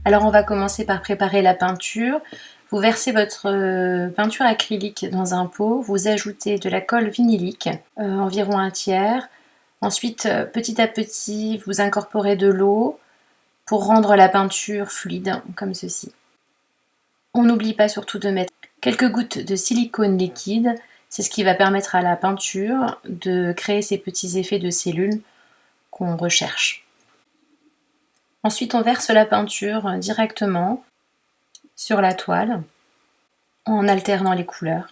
Alors on va commencer par préparer la peinture. Vous versez votre peinture acrylique dans un pot, vous ajoutez de la colle vinylique, environ un tiers. Ensuite, petit à petit, vous incorporez de l'eau pour rendre la peinture fluide, comme ceci. On n'oublie pas surtout de mettre quelques gouttes de silicone liquide, c'est ce qui va permettre à la peinture de créer ces petits effets de cellules qu'on recherche. Ensuite, on verse la peinture directement sur la toile en alternant les couleurs.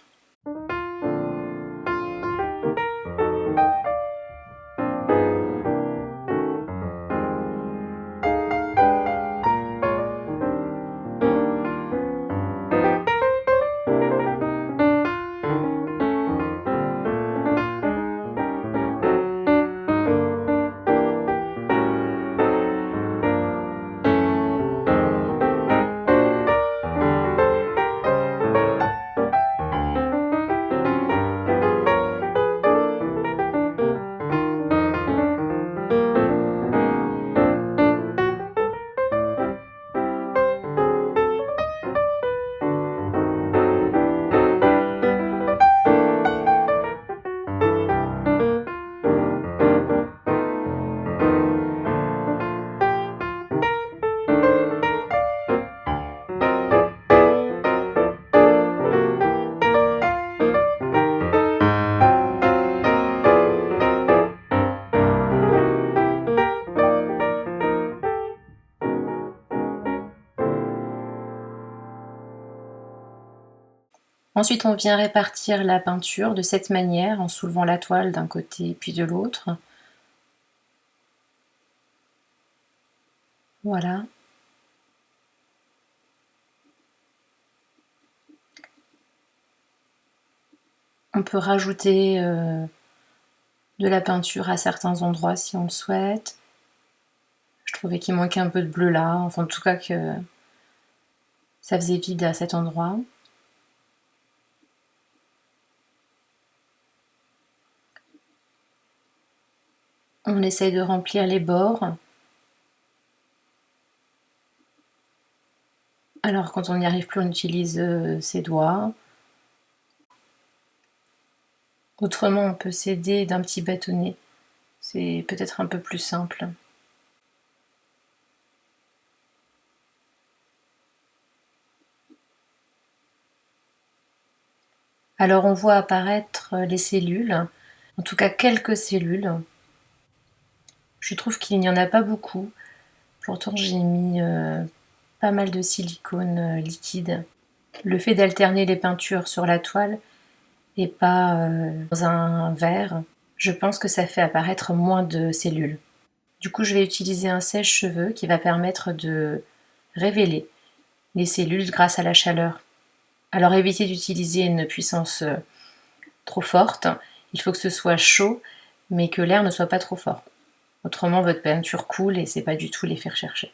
Ensuite, on vient répartir la peinture de cette manière, en soulevant la toile d'un côté puis de l'autre. Voilà. On peut rajouter de la peinture à certains endroits si on le souhaite. Je trouvais qu'il manquait un peu de bleu là, enfin en tout cas que ça faisait vide à cet endroit. On essaye de remplir les bords. Alors quand on n'y arrive plus, on utilise ses doigts. Autrement, on peut s'aider d'un petit bâtonnet. C'est peut-être un peu plus simple. Alors on voit apparaître les cellules, en tout cas quelques cellules. Je trouve qu'il n'y en a pas beaucoup. Pourtant j'ai mis pas mal de silicone liquide. Le fait d'alterner les peintures sur la toile et pas dans un verre, je pense que ça fait apparaître moins de cellules. Du coup, je vais utiliser un sèche-cheveux qui va permettre de révéler les cellules grâce à la chaleur. Alors évitez d'utiliser une puissance trop forte. Il faut que ce soit chaud, mais que l'air ne soit pas trop fort. Autrement, votre peinture coule et c'est pas du tout l'effet recherché.